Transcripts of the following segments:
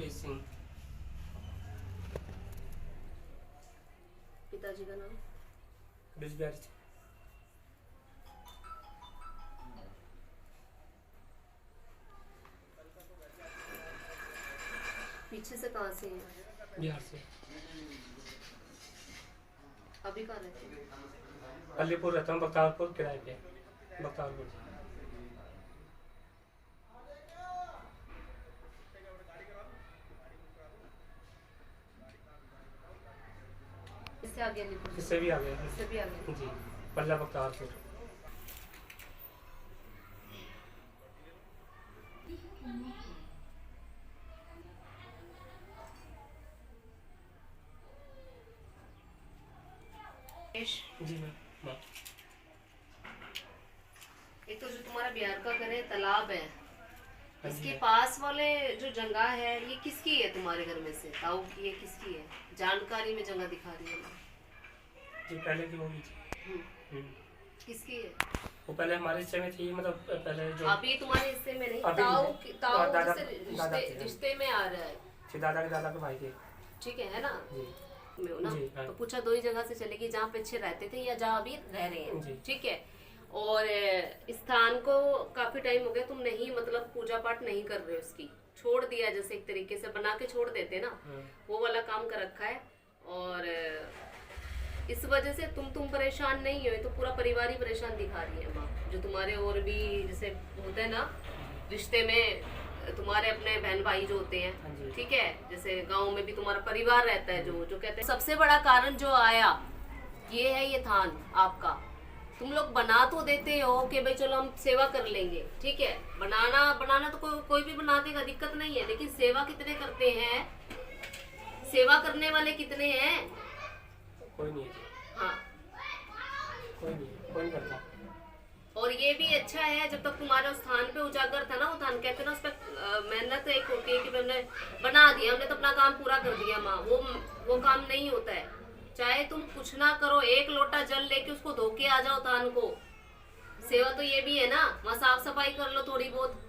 मुकेश सिंह। पिताजी का नाम? बिजबिहारी से। पीछे से कहाँ से हैं? बिहार से। अभी कहाँ रहते हैं? अलीपुर रहता हूँ, बख्तावरपुर किराए पे। बख्तावरपुर। इससे आगे अलीपुर? इससे भी आ गया। इससे भी आगे जी, पल्ला बख्तावरपुर। जी मैम। एक तो जो तुम्हारा बिहार का घर है, तालाब है, हाँ इसके जी। पास वाले जो जगह है ये किसकी है तुम्हारे घर में से? ताऊ की है, किसकी है? जानकारी में जगह दिखा रही है ना? जी पहले की होगी थी। किसकी है? वो पहले हमारे हिस्से में थी, मतलब पहले जो अभी तुम्हारे हिस्से में नहीं, अभी ताऊ नहीं। ताऊ दादा- जैसे दादा के। रिश्ते में आ रहा है। जी दादा के भाई के। ठीक है ना? जी में हो ना? जी, हाँ। तो पूछा दो ही जगह से चलेगी, जहाँ पीछे रहते थे या जहाँ अभी रह रहे हैं। जी। ठीक है। और इस स्थान को काफी टाइम हो गया तुम नहीं, मतलब पूजा पाठ नहीं कर रहे हो, उसकी छोड़ दिया, जैसे एक तरीके से बना के छोड़ देते ना, वो वाला काम कर रखा है। और इस वजह से तुम परेशान नहीं हो, तो पूरा परिवार ही परेशान दिखा रही है माँ। जो तुम्हारे और भी जैसे होते हैं ना रिश्ते में, तुम्हारे अपने बहन भाई जो होते हैं, ठीक है, जैसे गांव में भी तुम्हारा परिवार रहता है, जो कहते हैं। सबसे बड़ा कारण जो आया ये है, ये थान आपका। तुम लोग बना तो देते हो कि भाई चलो हम सेवा कर लेंगे, ठीक है, बनाना तो कोई भी बना देगा, दिक्कत नहीं है, लेकिन सेवा कितने करते हैं? सेवा करने वाले कितने हैं? कोई नहीं है। हाँ, कोई नहीं करता। और ये भी अच्छा है, जब तक तुम्हारे उस स्थान पे उजागर था ना, वो थान कहते हैं ना, उस पर मेहनत एक होती है कि हमने बना दिया, हमने तो अपना काम पूरा कर दिया माँ, वो काम नहीं होता है। चाहे तुम कुछ ना करो, एक लोटा जल लेके उसको धो के आ जाओ थान को, सेवा तो ये भी है ना, वहाँ साफ सफाई कर लो थोड़ी बहुत।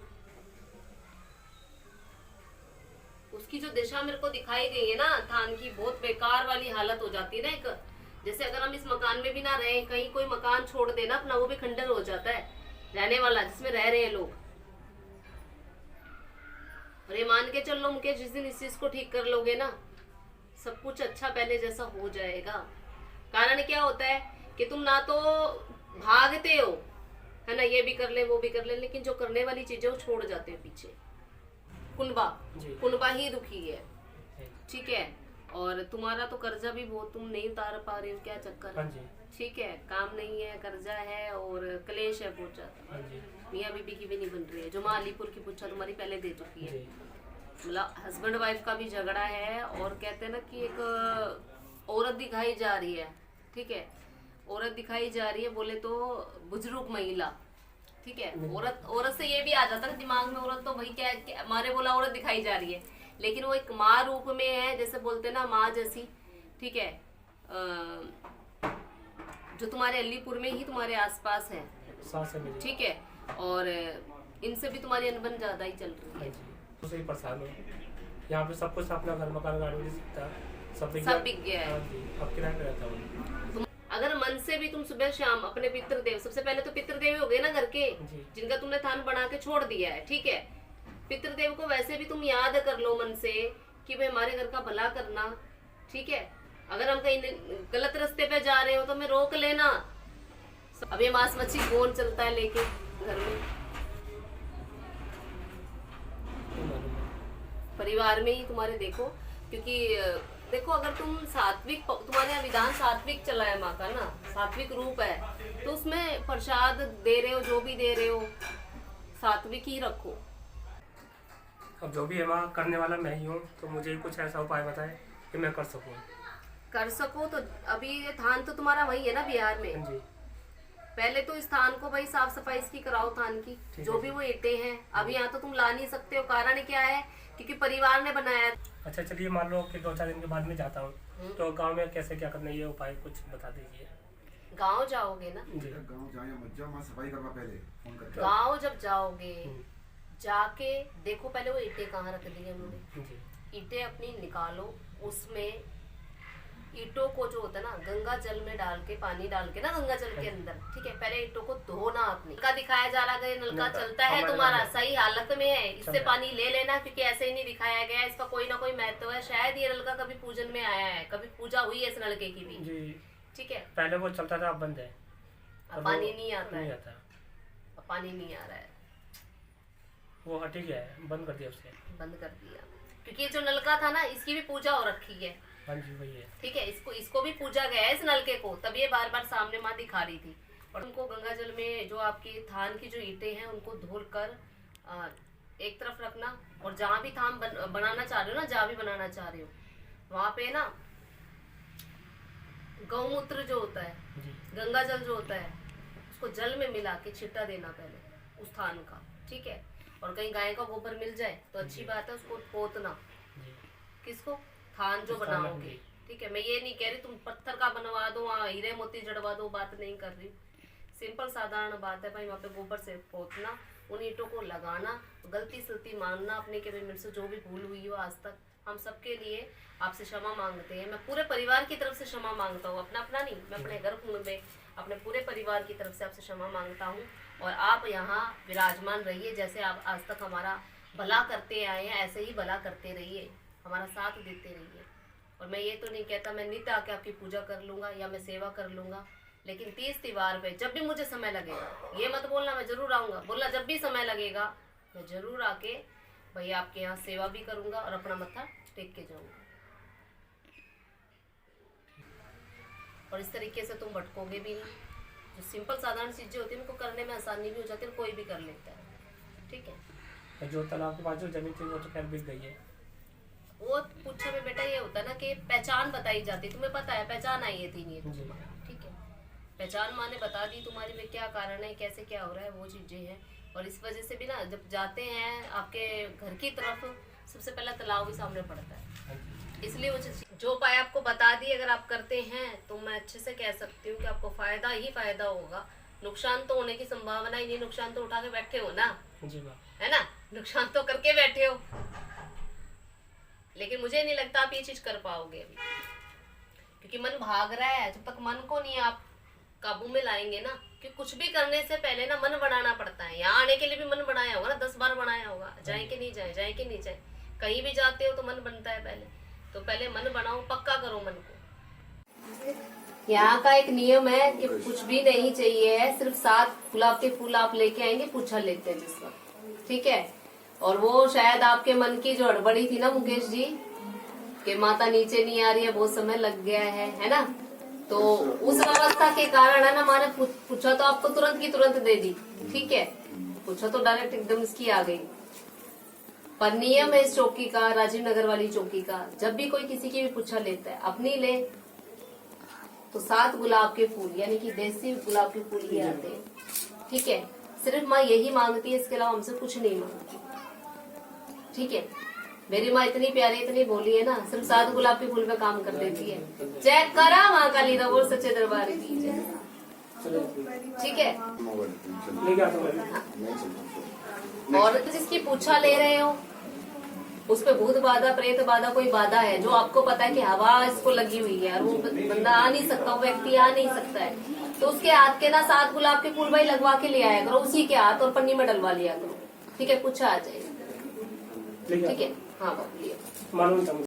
उसकी जो दिशा मेरे को दिखाई गई है ना थान की, बहुत बेकार वाली हालत हो जाती है ना। एक जैसे अगर हम इस मकान में भी ना रहे, कहीं कोई मकान छोड़ देना अपना, वो भी खंडर हो जाता है रहने वाला, जिसमें रह रहे हैं लोग। और ये मान के चल लो मुकेश, जिस दिन इस चीज को ठीक कर लोगे ना, सब कुछ अच्छा पहले जैसा हो जाएगा। कारण क्या होता है कि तुम ना तो भागते हो, है ना, ये भी कर ले वो भी कर ले, लेकिन जो करने वाली चीजें वो छोड़ जाते हो पीछे। कुनबा ही दुखी है, ठीक है। और तुम्हारा तो कर्जा भी बहुत, तुम नहीं उतार पा रहे हो, क्या चक्कर है? ठीक है, काम नहीं है, कर्जा है और कलेश है बहुत ज्यादा। मियाँ बीबी की भी नहीं बन रही है। जो माँ अलीपुर की पूछा तुम्हारी पहले दे चुकी है, मतलब हस्बैंड वाइफ का भी झगड़ा है। और कहते हैं ना कि एक औरत दिखाई जा रही है, ठीक है, औरत दिखाई जा रही है, बोले तो बुजुर्ग महिला, ठीक है। औरत से ये भी आ जाता है दिमाग में, औरत तो भाई क्या मारे बोला औरत दिखाई जा रही है, लेकिन वो एक माँ रूप में है, जैसे बोलते हैं ना माँ जैसी, ठीक है। जो तुम्हारे अलीपुर में ही तुम्हारे आसपास है, ठीक है, और इनसे भी तुम्हारी अनबन ज्यादा ही चल रही है। सही परेशान हो, यहाँ पे सब कुछ अपना घर मकान गाड़ी सब बिक गया है। अब किराए पे रहता हूँ। अगर मन से भी तुम सुबह शाम अपने पितृदेव, सबसे पहले तो पितृदेव हो गए ना घर के, जिनका तुमने थान बना के छोड़ दिया है, ठीक है। पितृदेव को वैसे भी तुम याद कर लो मन से कि भाई हमारे घर का भला करना, ठीक है। अगर हम कहीं गलत रास्ते पे जा रहे हो तो हमें रोक लेना। अब ये मांस मच्छी कौन चलता है लेके घर में? परिवार में ही तुम्हारे देखो, क्योंकि देखो अगर तुम सात्विक, तुम्हारे यहाँ विधान सात्विक चला है माँ का ना, सात्विक रूप है, तो उसमें प्रसाद दे रहे हो, जो भी दे रहे हो सात्विक ही रखो। अब जो भी है माँ, करने वाला मैं ही हूँ, तो मुझे कुछ ऐसा उपाय बताए कि मैं कर सकूँ। तो अभी ये थान तो तुम्हारा वही है ना बिहार में। जी। पहले तो इस थान को भाई साफ सफाई इसकी कराओ थान की, जो भी वो ईंटें हैं। अभी यहाँ तो तुम ला नहीं सकते हो, कारण क्या है? क्योंकि परिवार ने बनाया। अच्छा चलिए, मान लो कि 2-4 दिन के बाद में जाता हूँ, तो गांव में कैसे क्या करना है, ये उपाय कुछ बता दीजिए। गांव जाओगे ना? जी। गांव जाए मत जाओ, मां सफाई करवा पहले फोन करके। गांव जब जाओगे, जाके देखो पहले वो ईंटें कहाँ रख दी है उन्होंने, ईंटें अपनी निकालो, उसमें ईंटों को जो होता है ना गंगा जल में डाल के, पानी डाल के ना गंगा जल के अंदर, ठीक है, पहले ईंटों को धोना अपनी। नलका दिखाया जा रहा है, नलका चलता है तुम्हारा, सही हालत में है, इससे पानी ले लेना, क्योंकि ऐसे ही नहीं दिखाया गया, इसका कोई ना कोई महत्व है। शायद ये नलका कभी पूजन में आया है, कभी पूजा हुई है इस नलके की भी, ठीक है। पहले वो चलता था, अब बंद है, अब पानी नहीं आता है, अब पानी नहीं आ रहा है, वो हट गया है, बंद कर दिया उसने, बंद कर दिया, क्योंकि जो नलका था ना इसकी भी पूजा हो रखी है। हाँ जी वही है, ठीक है, इसको भी पूजा गया है इस नलके को, तब ये बार बार सामने माँ दिखा रही थी। और उनको गंगा जल में जो आपकी थान की जो ईंटें हैं उनको धोकर एक तरफ रखना, और जहाँ भी थान बनाना चाह रहे हो ना, जहाँ भी बनाना चाह रहे हो वहाँ पे ना गौमूत्र जो होता है, गंगा जल जो होता है, उसको जल में मिला के छिट्टा देना पहले उस थान का, ठीक है। और कहीं गाय का गोबर मिल जाए तो अच्छी बात है, उसको पोतना, किसको, थान जो बनाओगे, ठीक है। मैं ये नहीं कह रही तुम पत्थर का बनवा दो, वहाँ हीरे मोती जड़वा दो, बात नहीं कर रही, सिंपल साधारण बात है भाई, वहाँ पे गोबर से पोतना, उन ईंटों को लगाना, गलती सलती मानना अपने के भी, मेरे से जो भी भूल हुई हो आज तक, हम सबके लिए आपसे क्षमा मांगते हैं। मैं पूरे परिवार की तरफ से क्षमा मांगता हूँ, अपना अपना नहीं, मैं अपने घर में अपने पूरे परिवार की तरफ से आपसे क्षमा मांगता हूँ। और आप यहाँ विराजमान रहिए, जैसे आप आज तक हमारा भला करते आए हैं, ऐसे ही भला करते रहिए, हमारा साथ देते रहिए। और मैं ये तो नहीं कहता मैं नित्य आके आपकी पूजा कर लूँगा या मैं सेवा कर लूँगा, लेकिन 30 त्योहार पे जब भी मुझे समय लगेगा, ये मत बोलना मैं जरूर आऊँगा, बोलना जब भी समय लगेगा मैं जरूर आके भैया आपके यहाँ सेवा भी करूँगा और अपना मत्था टेक के जाऊँगा। और इस तरीके से तुम भटकोगे भी नहीं, जो सिंपल साधारण चीज़ें होती है उनको करने में आसानी भी हो जाती है, कोई भी कर लेता है, ठीक है। जो तालाब के पास जो जमीन थी वो तो खैर बिक गई है। वो पूछे में बेटा ये होता है ना कि पहचान बताई जाती, तुम्हें पता है पहचान आई है 3 ये, ठीक है, पहचान माँ ने बता दी तुम्हारे में क्या कारण है, कैसे क्या हो रहा है, वो चीजें हैं। और इस वजह से भी ना जब जाते हैं आपके घर की तरफ, सबसे पहला तालाब भी सामने पड़ता है, इसलिए वो जो उपाय आपको बता दी अगर आप करते हैं तो मैं अच्छे से कह सकती हूँ कि आपको फायदा ही फायदा होगा, नुकसान तो होने की संभावना ही नहीं, नुकसान तो उठा के बैठे हो ना, है ना, नुकसान तो करके बैठे हो, लेकिन मुझे नहीं लगता आप ये चीज कर पाओगे अभी, क्योंकि मन भाग रहा है। जब तक मन को नहीं आप काबू में लाएंगे ना, कि कुछ भी करने से पहले ना मन बनाना पड़ता है। यहाँ आने के लिए भी मन बनाया होगा ना, 10 बार बनाया होगा, जाए कि नहीं जाए, जाए कि नहीं जाए, कहीं भी जाते हो तो मन बनता है पहले, तो पहले मन बनाओ, पक्का करो मन को। यहाँ का एक नियम है कि कुछ भी नहीं चाहिए है, सिर्फ 7 गुलाब के फूल आप लेके आएंगे, पूछा लेते हैं जिस वक्त, ठीक है। और वो शायद आपके मन की जो हड़बड़ी थी ना मुकेश जी, कि माता नीचे नहीं आ रही है, बहुत समय लग गया है ना, तो उस अवस्था के कारण है ना, हमारे पूछा तो आपको तुरंत की तुरंत दे दी, ठीक है, पूछा तो डायरेक्ट एकदम इसकी आ गई। पर नियम है इस चौकी का, राजीव नगर वाली चौकी का, जब भी कोई किसी की भी पूछा लेता है, अपनी ले तो 7 गुलाब के फूल, यानी कि देसी गुलाब के फूल ही आते हैं, ठीक है। सिर्फ माँ यही मांगती है, इसके अलावा हमसे कुछ नहीं मांगती, ठीक है। मेरी माँ इतनी प्यारी, इतनी बोली है ना, सिर्फ 7 गुलाब के फूल पे काम कर देती है। जय करा माँ काली दा बोल सच्चे दरबार की जय, ठीक है। और जिसकी पूछा ले रहे हो उस पे भूत बाधा, प्रेत बाधा, कोई बाधा है जो आपको पता है कि हवा इसको लगी हुई है और वो बंदा आ नहीं सकता, वो व्यक्ति आ नहीं सकता है, तो उसके हाथ के ना 7 गुलाब के फूल भाई लगवा के ले आया करो, उसी के हाथ और पन्नी में डलवा लिया करो, ठीक है, पूछा आ जाएगा, ठीक है। हाँ बाबू, मालूम